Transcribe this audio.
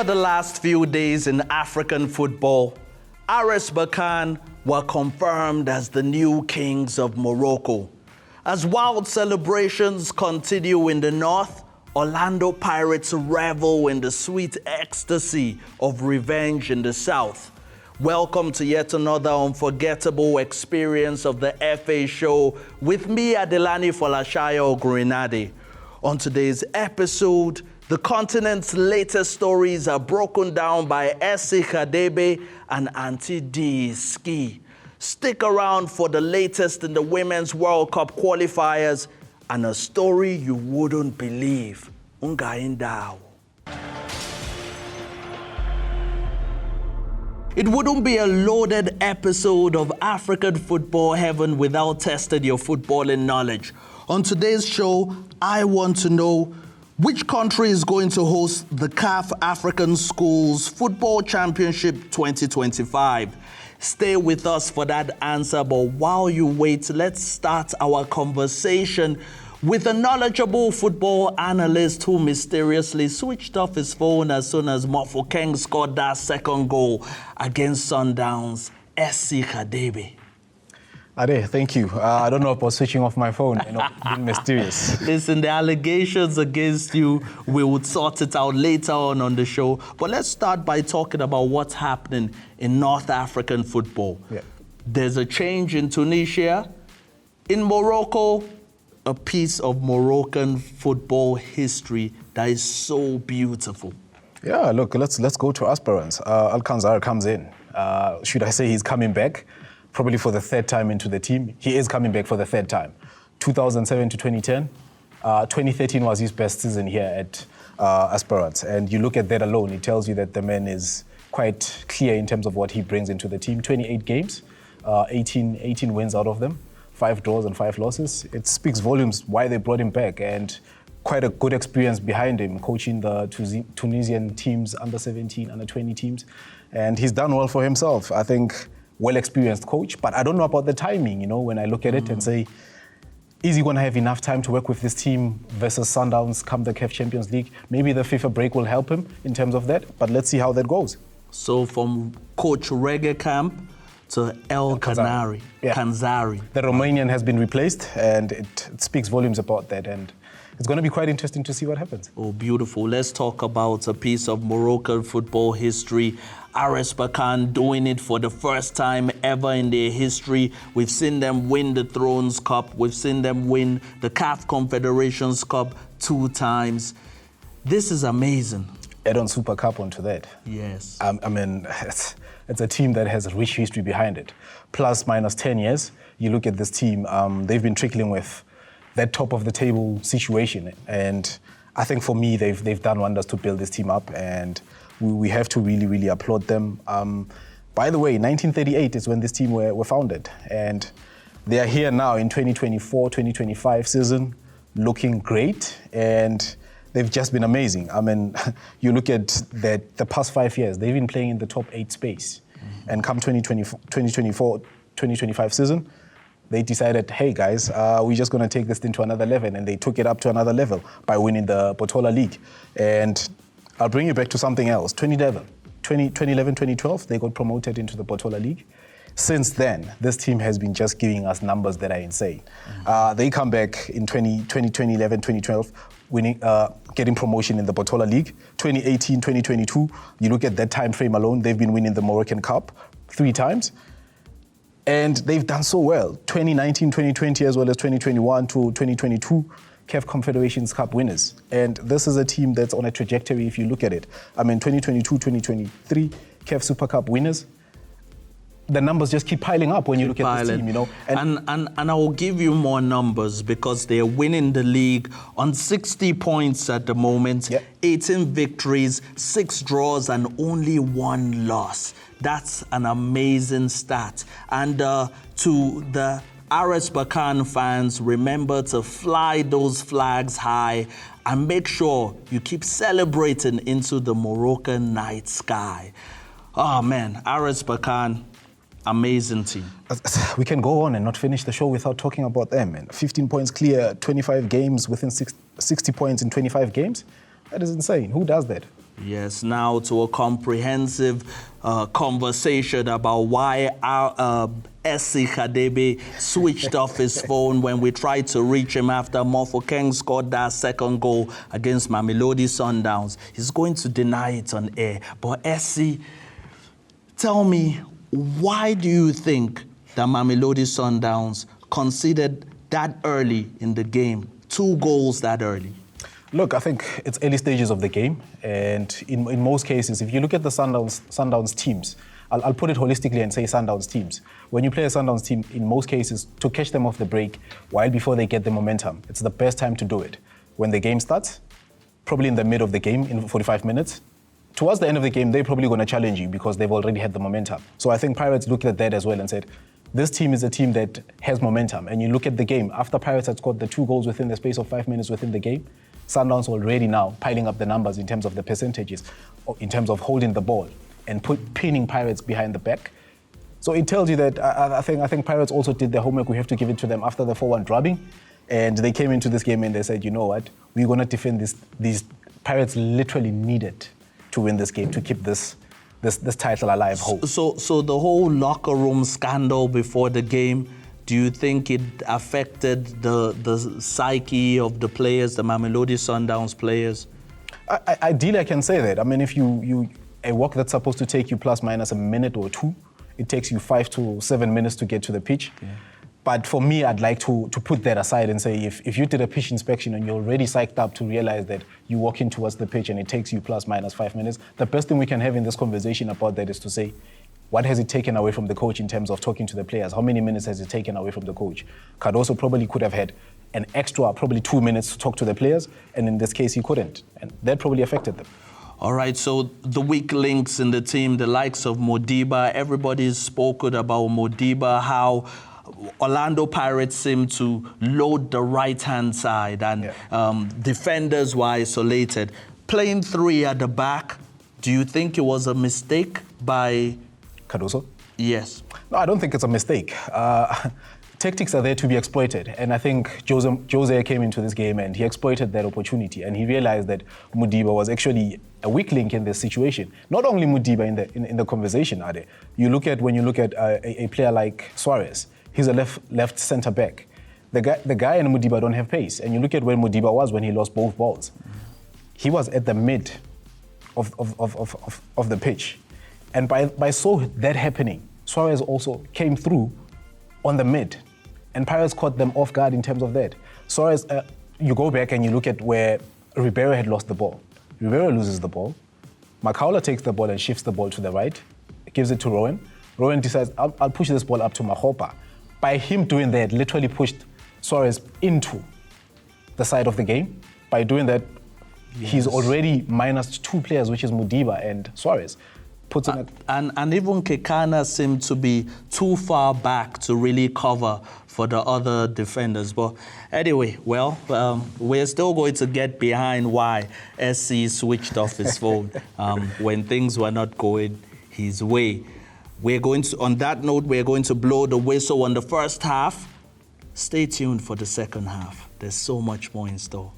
Over the last few days in African football, Aris Berkane were confirmed as the new kings of Morocco. As wild celebrations continue in the north, Orlando Pirates revel in the sweet ecstasy of revenge in the south. Welcome to yet another unforgettable experience of the FA show with me, Adelani Folashaya Ogrenade. On today's episode, the continent's latest stories are broken down by Essie Khadebe and Auntie D Ski. Stick around for the latest in the Women's World Cup qualifiers and a story you wouldn't believe. Ungaindao. It wouldn't be a loaded episode of African Football Heaven without testing your footballing knowledge. On today's show, I want to know which country is going to host the CAF African Schools Football Championship 2025. Stay with us for that answer, but while you wait, let's start our conversation with a knowledgeable football analyst who mysteriously switched off his phone as soon as Mofokeng scored that second goal against Sundowns, Essie Khadebe. Ade, thank you. I don't know about switching off my phone, being mysterious. Listen, the allegations against you, we would sort it out later on the show. But let's start by talking about what's happening in North African football. Yeah. There's a change in Tunisia. In Morocco, a piece of Moroccan football history that is so beautiful. Yeah, look, let's go to Esperance. Al-Khanzar comes in. Should I say he's coming back? Probably for the third time into the team. He is coming back for the third time. 2007 to 2010. 2013 was his best season here at Esperance. And you look at that alone, it tells you that the man is quite clear in terms of what he brings into the team. 28 games, 18 wins out of them, 5 draws and 5 losses. It speaks volumes why they brought him back, and quite a good experience behind him, coaching the Tunisian teams, under 17, under 20 teams. And he's done well for himself. I think well-experienced coach, but I don't know about the timing, when I look at it and say, is he going to have enough time to work with this team versus Sundowns come the CAF Champions League? Maybe the FIFA break will help him in terms of that, but let's see how that goes. So from Coach Regekamp to El Khanzari. Yeah. Khanzari. The Romanian has been replaced, and it speaks volumes about that, and it's going to be quite interesting to see what happens. Oh, beautiful. Let's talk about a piece of Moroccan football history. Aris Berkane doing it for the first time ever in their history. We've seen them win the Thrones Cup. We've seen them win the CAF Confederations Cup 2 times. This is amazing. Add on Super Cup onto that. Yes. I mean, it's a team that has a rich history behind it. Plus, minus 10 years, you look at this team, they've been trickling with that top of the table situation. And I think for me, they've done wonders to build this team up, and we have to really, really applaud them. By the way, 1938 is when this team were founded, and they are here now in 2024-2025 season, looking great, and they've just been amazing. I mean, you look at the past 5 years, they've been playing in the top 8 space. Mm-hmm. And come 2024-2025 season, they decided, hey guys, we're just going to take this thing to another level, and they took it up to another level by winning the Botola League. And I'll bring you back to something else. 2011-2012, they got promoted into the Botola League. Since then, this team has been just giving us numbers that are insane. Mm-hmm. They come back in 2011-2012, winning, getting promotion in the Botola League. 2018-2022, you look at that time frame alone, they've been winning the Moroccan Cup 3 times. And they've done so well. 2019-2020 as well as 2021 to 2022, CAF Confederations Cup winners. And this is a team that's on a trajectory if you look at it. I mean, 2022-2023, CAF Super Cup winners. The numbers just keep piling up when you look at this team, And I will give you more numbers because they're winning the league on 60 points at the moment, Yep. 18 victories, 6 draws, and only 1 loss. That's an amazing stat. And to the Aris Berkane fans, remember to fly those flags high and make sure you keep celebrating into the Moroccan night sky. Oh man, Aris Berkane, amazing team. We can go on and not finish the show without talking about them. And 15 points clear, 25 games within 60 points in 25 games. That is insane. Who does that? Yes, now to a comprehensive conversation about why our Essie Khadebe switched off his phone when we tried to reach him after Mofokeng scored that second goal against Mamelodi Sundowns. He's going to deny it on air. But Essie, tell me, why do you think that Mamelodi Sundowns conceded that early in the game, 2 goals that early? Look, I think it's early stages of the game, and in most cases, if you look at the Sundowns teams, I'll put it holistically and say Sundowns teams. When you play a Sundowns team, in most cases, to catch them off the break while before they get the momentum, it's the best time to do it. When the game starts, probably in the mid of the game, in 45 minutes, towards the end of the game, they're probably going to challenge you because they've already had the momentum. So I think Pirates looked at that as well and said, this team is a team that has momentum. And you look at the game, after Pirates had scored the 2 goals within the space of 5 minutes within the game, Sundowns already now piling up the numbers in terms of the percentages, in terms of holding the ball and pinning Pirates behind the back. So it tells you that I think Pirates also did their homework. We have to give it to them after the 4-1 drubbing. And they came into this game and they said, you know what, we're going to defend this. These Pirates literally needed to win this game to keep this title alive whole. So the whole locker room scandal before the game, do you think it affected the psyche of the players, the Mamelodi Sundowns players? Ideally, I can say that. I mean, if a walk that's supposed to take you plus minus a minute or 2, it takes you 5 to 7 minutes to get to the pitch. Yeah. But for me, I'd like to put that aside and say if you did a pitch inspection and you're already psyched up to realize that you walk in towards the pitch and it takes you plus minus 5 minutes, the best thing we can have in this conversation about that is to say, what has it taken away from the coach in terms of talking to the players? How many minutes has it taken away from the coach? Cardoso probably could have had an extra, probably 2 minutes to talk to the players, and in this case, he couldn't. And that probably affected them. All right, so the weak links in the team, the likes of Modiba, everybody's spoken about Modiba, how Orlando Pirates seem to load the right-hand side and defenders were isolated. Playing 3 at the back, do you think it was a mistake by Cardoso? Yes. No, I don't think it's a mistake. Tactics are there to be exploited, and I think Jose came into this game and he exploited that opportunity, and he realized that Modiba was actually a weak link in this situation. Not only Modiba in the conversation, Ade. When you look at a player like Suarez, he's a left centre back. The guy and Modiba don't have pace, and you look at where Modiba was when he lost both balls. He was at the mid of the pitch. And by that happening, Suarez also came through on the mid, and Pirates caught them off guard in terms of that. Suarez, you go back and you look at where Ribeiro had lost the ball. Ribeiro loses the ball. Makaula takes the ball and shifts the ball to the right, gives it to Rowan. Rowan decides, I'll push this ball up to Mahopa. By him doing that, literally pushed Suarez into the side of the game. By doing that, he's already minus 2 players, which is Modiba and Suarez. And even Kekana seemed to be too far back to really cover for the other defenders. But anyway, well, we're still going to get behind why SC switched off his phone when things were not going his way. On that note, we're going to blow the whistle on the first half. Stay tuned for the second half. There's so much more in store.